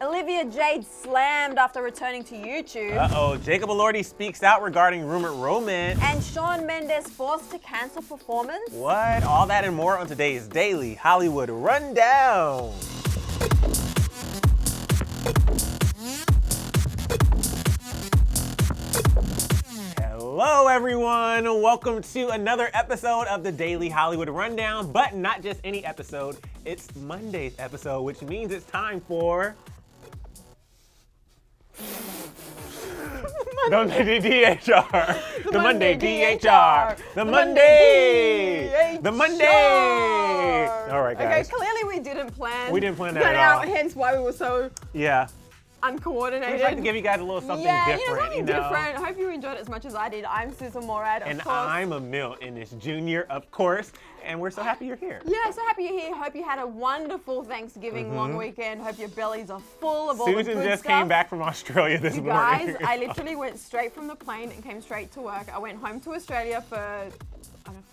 Olivia Jade slammed after returning to YouTube. Uh-oh, Jacob Elordi speaks out regarding rumored romance. And Shawn Mendes forced to cancel performance. What? All that and more on today's Daily Hollywood Rundown. Hello everyone, welcome to another episode of the Daily Hollywood Rundown, but not just any episode, it's Monday's episode, which means it's time for the Monday DHR. The Monday DHR. The Monday. The Monday. All right, guys. Okay, clearly we didn't plan. We didn't plan that at all. Hence why we were so uncoordinated. We just like to give you guys a little something different. Something different. I hope you enjoyed it as much as I did. I'm Sussan Morad, of and course. I'm Emile, and it's Junior, of course. And we're so happy you're here. Yeah, so happy you're here. Hope you had a wonderful Thanksgiving long weekend. Hope your bellies are full of all the good stuff. Susan just came back from Australia this morning. Guys, I literally went straight from the plane and came straight to work. I went home to Australia for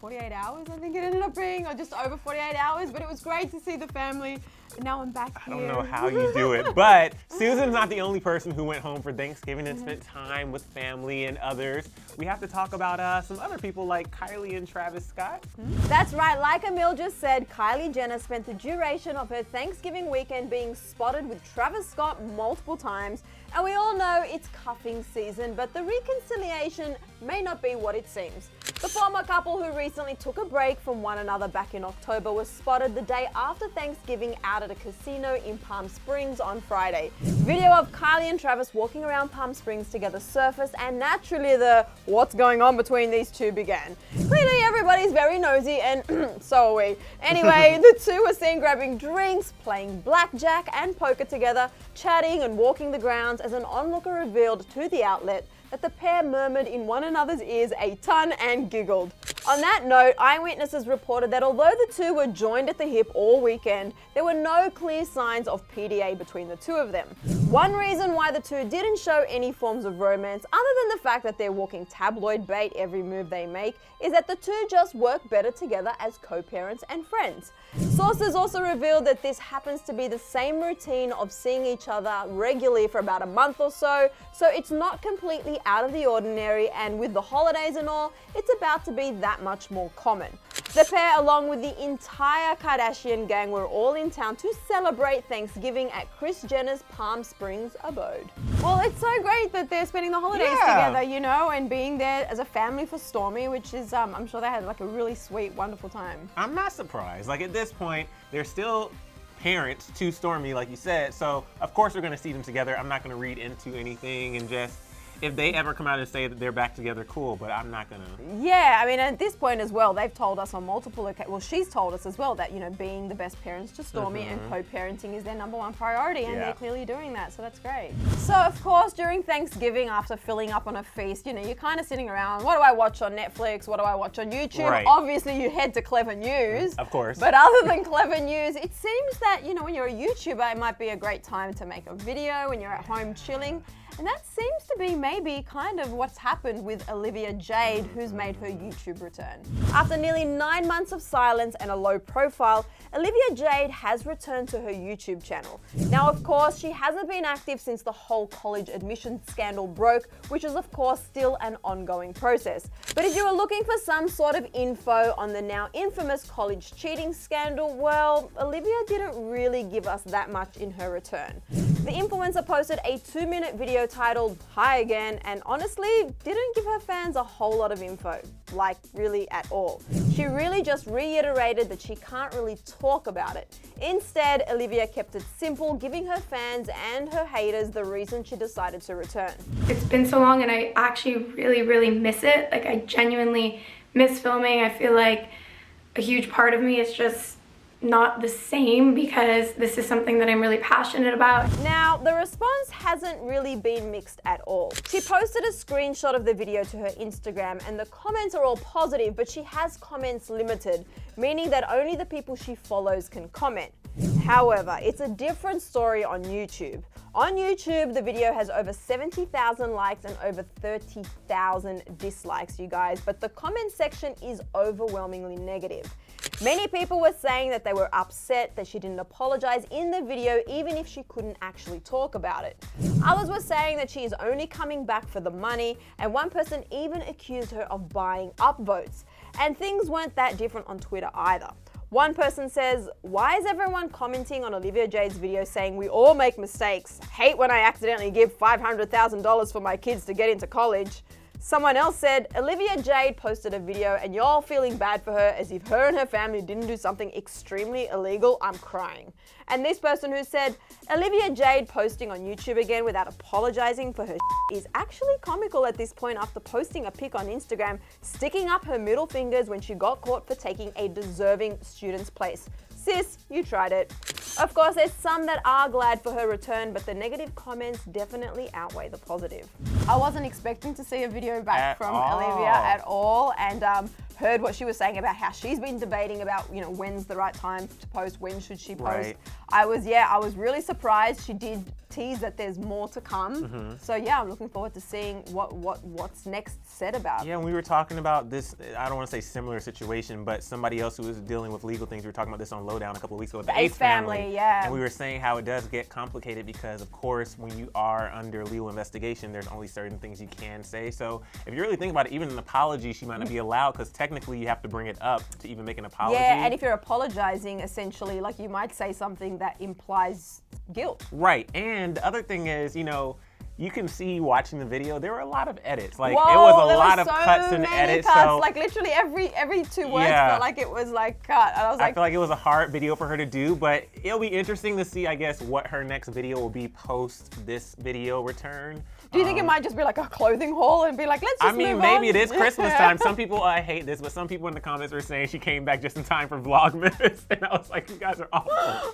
48 hours, I think it ended up being, or just over 48 hours, but it was great to see the family. And now I'm back here. I don't know how you do it, but Susan's not the only person who went home for Thanksgiving and spent time with family and others. We have to talk about some other people like Kylie and Travis Scott. That's right, like Emile just said, Kylie Jenner spent the duration of her Thanksgiving weekend being spotted with Travis Scott multiple times. And we all know it's cuffing season, but the reconciliation may not be what it seems. The former couple, who recently took a break from one another back in October, was spotted the day after Thanksgiving out at a casino in Palm Springs on Friday. Video of Kylie and Travis walking around Palm Springs together surfaced, and naturally the what's going on between these two began. Clearly everybody's very nosy, and so are we. Anyway, the two were seen grabbing drinks, playing blackjack and poker together, chatting and walking the grounds as an onlooker revealed to the outlet that the pair murmured in one another's ears a ton and giggled. On that note, eyewitnesses reported that although the two were joined at the hip all weekend, there were no clear signs of PDA between the two of them. One reason why the two didn't show any forms of romance, other than the fact that they're walking tabloid bait every move they make, is that the two just work better together as co-parents and friends. Sources also revealed that this happens to be the same routine of seeing each other regularly for about a month or so it's not completely out of the ordinary, and with the holidays and all, it's about to be that much more common. The pair, along with the entire Kardashian gang, were all in town to celebrate Thanksgiving at Kris Jenner's Palm Springs abode. Well, it's so great that they're spending the holidays together, you know, and being there as a family for Stormy, which is, I'm sure they had like a really sweet, wonderful time. I'm not surprised. Like, at this point, they're still parents to Stormy, like you said, so of course we're gonna see them together. I'm not gonna read into anything, and just, if they ever come out and say that they're back together, cool, but I'm not gonna. Yeah, I mean, at this point as well, they've told us on multiple occasions, well, she's told us as well that, you know, being the best parents to Stormy and co-parenting is their number one priority, and they're clearly doing that, so that's great. So, of course, during Thanksgiving, after filling up on a feast, you know, you're kind of sitting around, what do I watch on Netflix? What do I watch on YouTube? Right. Obviously, you head to Clevver News. Of course. But other than Clevver News, it seems that, you know, when you're a YouTuber, it might be a great time to make a video when you're at home chilling. And that seems to be maybe kind of what's happened with Olivia Jade, who's made her YouTube return. After nearly 9 months of silence and a low profile, Olivia Jade has returned to her YouTube channel. Now, of course, she hasn't been active since the whole college admissions scandal broke, which is of course still an ongoing process. But if you were looking for some sort of info on the now infamous college cheating scandal, well, Olivia didn't really give us that much in her return. The influencer posted a 2-minute video titled "Hi Again," and honestly didn't give her fans a whole lot of info, like really at all. She really just reiterated that she can't really talk about it. Instead, Olivia kept it simple, giving her fans and her haters the reason she decided to return. It's been so long and I actually really miss it. Like, I genuinely miss filming. I feel like a huge part of me is just not the same because this is something that I'm really passionate about. Now, the response hasn't really been mixed at all. She posted a screenshot of the video to her Instagram, and the comments are all positive, but she has comments limited, meaning that only the people she follows can comment. However, it's a different story on YouTube. On YouTube, the video has over 70,000 likes and over 30,000 dislikes, you guys, but the comment section is overwhelmingly negative. Many people were saying that they were upset that she didn't apologize in the video, even if she couldn't actually talk about it. Others were saying that she is only coming back for the money, and one person even accused her of buying upvotes. And things weren't that different on Twitter either. One person says, "Why is everyone commenting on Olivia Jade's video saying we all make mistakes? Hate when I accidentally give $500,000 for my kids to get into college." Someone else said, "Olivia Jade posted a video and you're all feeling bad for her as if her and her family didn't do something extremely illegal. I'm crying." And this person who said, "Olivia Jade posting on YouTube again without apologizing for her is actually comical at this point after posting a pic on Instagram, sticking up her middle fingers when she got caught for taking a deserving student's place. Sis, you tried it." Of course, there's some that are glad for her return, but the negative comments definitely outweigh the positive. I wasn't expecting to see a video back from Olivia at all, and heard what she was saying about how she's been debating about, you know, when's the right time to post, when should she post. Right. I was really surprised. She did tease that there's more to come. So yeah, I'm looking forward to seeing what's next said about. Yeah, when we were talking about this, I don't want to say similar situation, but somebody else who was dealing with legal things, we were talking about this on Lowdown a couple of weeks ago with the Ace family. Yeah. And we were saying how it does get complicated because, of course, when you are under legal investigation, there's only certain things you can say. So if you really think about it, even an apology, she might not be allowed because technically you have to bring it up to even make an apology. Yeah, and if you're apologizing, essentially, like, you might say something that implies guilt. Right, and the other thing is, you know, you can see watching the video, there were a lot of edits. Like, Whoa, it was a lot so of cuts and edits. Cuts. So like literally every 2 words Yeah. felt like it was like cut. And I was like, I feel like it was a hard video for her to do, but it'll be interesting to see, I guess, what her next video will be post this video return. do you think it might just be like a clothing haul and be like, let's just I mean, move maybe on? it is Christmas time. Some people, I hate this, but some people in the comments were saying she came back just in time for Vlogmas, and I was like, you guys are awful.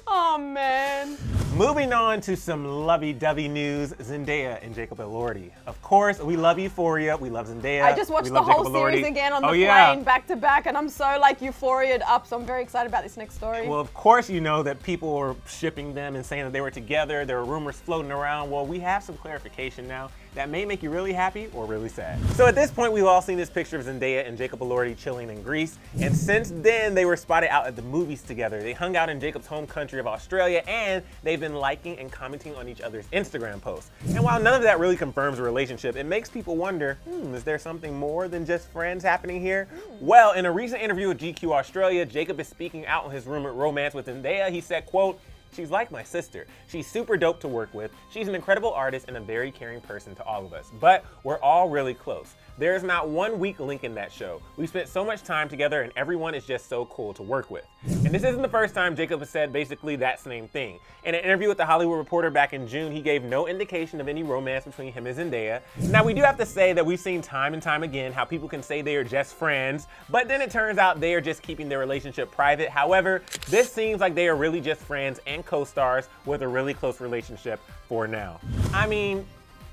Oh man. Moving on to some lovey-dovey news, Zendaya and Jacob Elordi. Of course, we love Euphoria, we love Zendaya. I just watched we the love whole Jacob Elordi. series again on the yeah. plane back to back, and I'm so like euphoria'd up, so I'm very excited about this next story. Well, of course you know that people were shipping them and saying that they were together. There were rumors floating around. Well, we have some clarification now that may make you really happy or really sad. So at this point, we've all seen this picture of Zendaya and Jacob Elordi chilling in Greece. And since then, they were spotted out at the movies together. They hung out in Jacob's home country of Australia, and they've been liking and commenting on each other's Instagram posts. And while none of that really confirms a relationship, it makes people wonder, is there something more than just friends happening here? Well, in a recent interview with GQ Australia, Jacob is speaking out on his rumored romance with Zendaya. He said, quote, "She's like my sister. She's super dope to work with. She's an incredible artist and a very caring person to all of us. But we're all really close. There is not one weak link in that show. We spent so much time together and everyone is just so cool to work with." And this isn't the first time Jacob has said basically that same thing. In an interview with The Hollywood Reporter back in June, he gave no indication of any romance between him and Zendaya. Now, we do have to say that we've seen time and time again how people can say they are just friends, but then it turns out they are just keeping their relationship private. However, this seems like they are really just friends and co-stars with a really close relationship for now. I mean,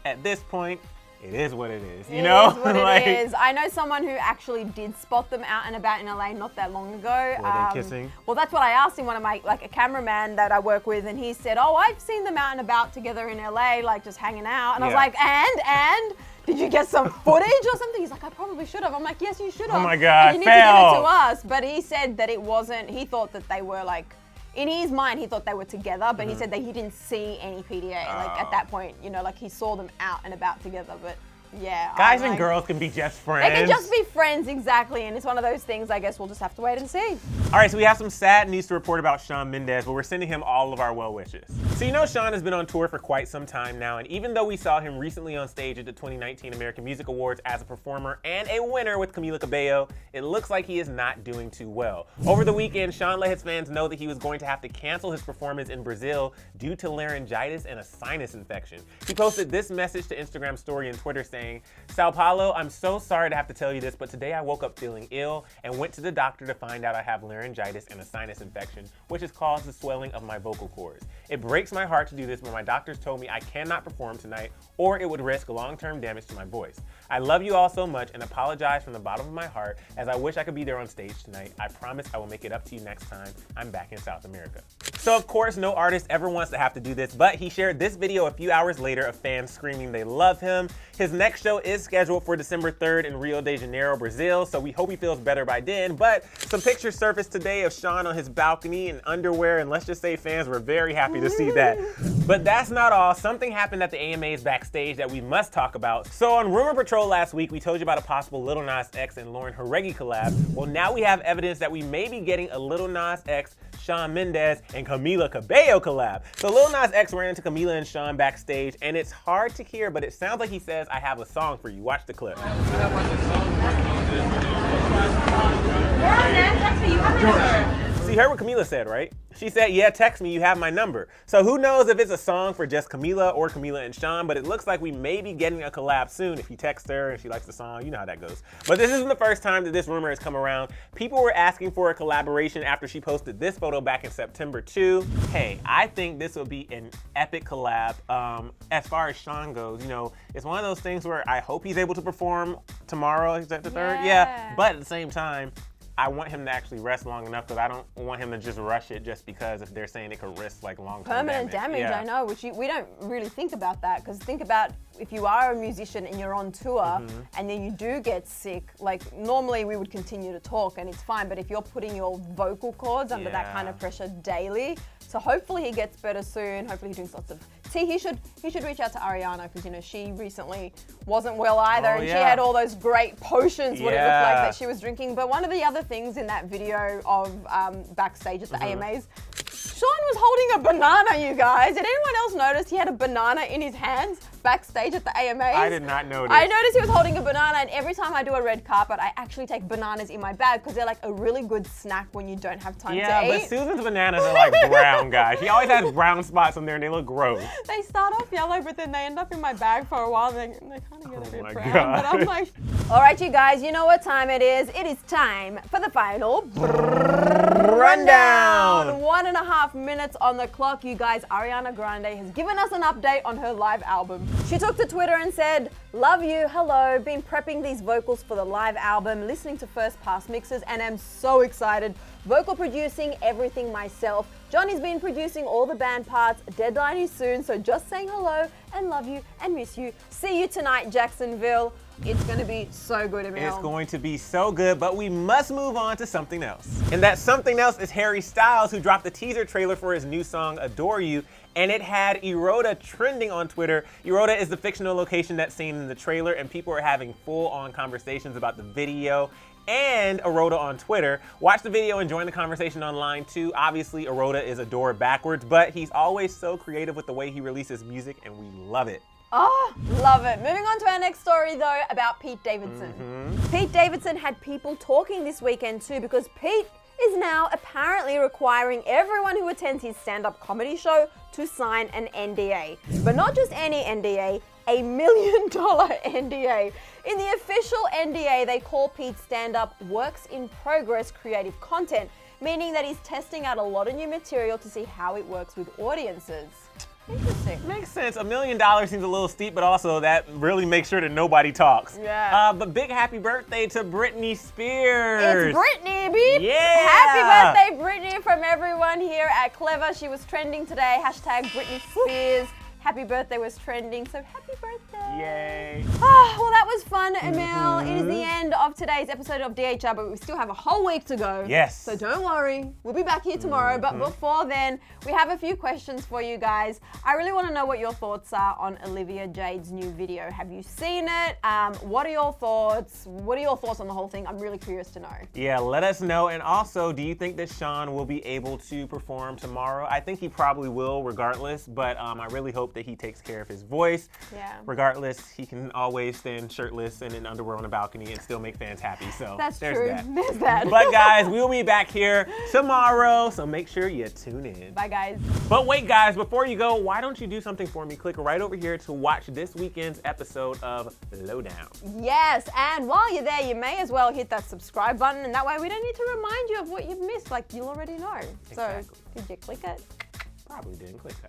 at this point, it is what it is, you know? It is what Like, it is. I know someone who actually did spot them out and about in LA not that long ago. Were they kissing? Well, that's what I asked him, one of my, like a cameraman that I work with, and he said, "Oh, I've seen them out and about together in LA, like just hanging out." And I was Yeah. like, and? Did you get some footage or something? He's like, "I probably should have." I'm like, "Yes, you should have. Oh my God, And you need to give it fail. to us." But he said that it wasn't, he thought that they were like, in his mind, he thought they were together, but he said that he didn't see any PDA. Like at that point, you know, like he saw them out and about together, but yeah. guys I'm and like, girls can be just friends. they can just be friends, exactly, and it's one of those things, I guess we'll just have to wait and see. All right, so we have some sad news to report about Shawn Mendes, but we're sending him all of our well wishes. So you know Shawn has been on tour for quite some time now, and even though we saw him recently on stage at the 2019 American Music Awards as a performer and a winner with Camila Cabello, it looks like he is not doing too well. Over the weekend, Shawn let his fans know that he was going to have to cancel his performance in Brazil due to laryngitis and a sinus infection. He posted this message to Instagram story and Twitter saying, saying, Sao Paulo, I'm so sorry to have to tell you this, but today I woke up feeling ill and went to the doctor to find out I have laryngitis and a sinus infection, which has caused the swelling of my vocal cords. It breaks my heart to do this, but my doctors told me I cannot perform tonight or it would risk long-term damage to my voice. I love you all so much and apologize from the bottom of my heart, as I wish I could be there on stage tonight. I promise I will make it up to you next time I'm back in South America. So of course, no artist ever wants to have to do this, but he shared this video a few hours later of fans screaming they love him. His next show is scheduled for December 3rd in Rio de Janeiro, Brazil, so we hope he feels better by then. But some pictures surfaced today of Shawn on his balcony in underwear, and let's just say fans were very happy to see that. But that's not all. Something happened at the AMAs backstage that we must talk about. So on Rumor Patrol last week, we told you about a possible Lil Nas X and Lauren Haregi collab. Well, now we have evidence that we may be getting a Lil Nas X, Shawn Mendes, and Camila Cabello collab. So Lil Nas X ran into Camila and Shawn backstage, and it's hard to hear, but it sounds like he says, I have a song for you. Watch the clip. So you heard what Camila said, right? She said, yeah, text me, you have my number. So who knows if it's a song for just Camila or Camila and Shawn, but it looks like we may be getting a collab soon if you text her and she likes the song. You know how that goes. But this isn't the first time that this rumor has come around. People were asking for a collaboration after she posted this photo back in September too. Hey, I think this will be an epic collab. As far as Shawn goes, you know, it's one of those things where I hope he's able to perform tomorrow. Is that the 3rd? Yeah. But at the same time, I want him to actually rest long enough, because I don't want him to just rush it just because if they're saying it could risk like long-term permanent damage. Yeah. I know, which we don't really think about that, because think about if you are a musician and you're on tour and then you do get sick, like normally we would continue to talk and it's fine, but if you're putting your vocal cords under that kind of pressure daily, so hopefully he gets better soon. Hopefully he drinks lots of tea. He should reach out to Ariana, because you know she recently wasn't well either, and she had all those great potions, what it looked like that she was drinking. But one of the other things in that video of backstage at the AMAs, Shawn was holding a banana, you guys. Did anyone else notice he had a banana in his hands backstage at the AMAs? I did not notice. I noticed he was holding a banana, and every time I do a red carpet, I actually take bananas in my bag, because they're like a really good snack when you don't have time to eat. Yeah, but Susan's bananas are like brown, guys. She always has brown spots on there and they look gross. They start off yellow, but then they end up in my bag for a while. They kind of get a bit brown. God. But I'm like, all right, you guys, you know what time it is. It is time for the final rundown. 1.5 minutes on the clock, you guys. Ariana Grande has given us an update on her live album. She took to Twitter and said, love you, hello, been prepping these vocals for the live album, listening to first pass mixes, and am so excited. Vocal producing everything myself. Johnny's been producing all the band parts. Deadline is soon, so just saying hello and love you and miss you. See you tonight, Jacksonville. It's gonna be so good, Emile. It's going to be so good, but we must move on to something else. And that something else is Harry Styles, who dropped the teaser trailer for his new song, Adore You, and it had Eroda trending on Twitter. Eroda is the fictional location that's seen in the trailer, and people are having full-on conversations about the video and Eroda on Twitter. Watch the video and join the conversation online too. Obviously, Eroda is Adore backwards, but he's always so creative with the way he releases music, and we love it. Oh, love it. Moving on to our next story though, about Pete Davidson. Pete Davidson had people talking this weekend too, because Pete is now apparently requiring everyone who attends his stand-up comedy show to sign an NDA. But not just any NDA, $1 million NDA. In the official NDA, they call Pete's stand-up works in progress creative content, meaning that he's testing out a lot of new material to see how it works with audiences. Interesting. Makes sense. $1 million seems a little steep, but also that really makes sure that nobody talks. Yeah. But big happy birthday to Britney Spears. It's Britney, beep. Yeah. Happy birthday, Britney, from everyone here at Clevver. She was trending today. Hashtag Britney Spears. Happy birthday was trending, so happy birthday. Yay. Ah, well, that was fun, Emile. It is the end of today's episode of DHR, but we still have a whole week to go. Yes. So don't worry, we'll be back here tomorrow. But before then, we have a few questions for you guys. I really want to know what your thoughts are on Olivia Jade's new video. Have you seen it? What are your thoughts? What are your thoughts on the whole thing? I'm really curious to know. Yeah, let us know. And also, do you think that Shawn will be able to perform tomorrow? I think he probably will regardless, but I really hope that that he takes care of his voice. Yeah. Regardless, he can always stand shirtless and in underwear on a balcony and still make fans happy. So That's there's true. that. There's that. But guys, we will be back here tomorrow, so make sure you tune in. Bye, guys. But wait, guys, before you go, why don't you do something for me? Click right over here to watch this weekend's episode of Lowdown. Yes, and while you're there, you may as well hit that subscribe button, and that way we don't need to remind you of what you've missed, like you'll already know. Exactly. So, did you click it? Probably didn't click that.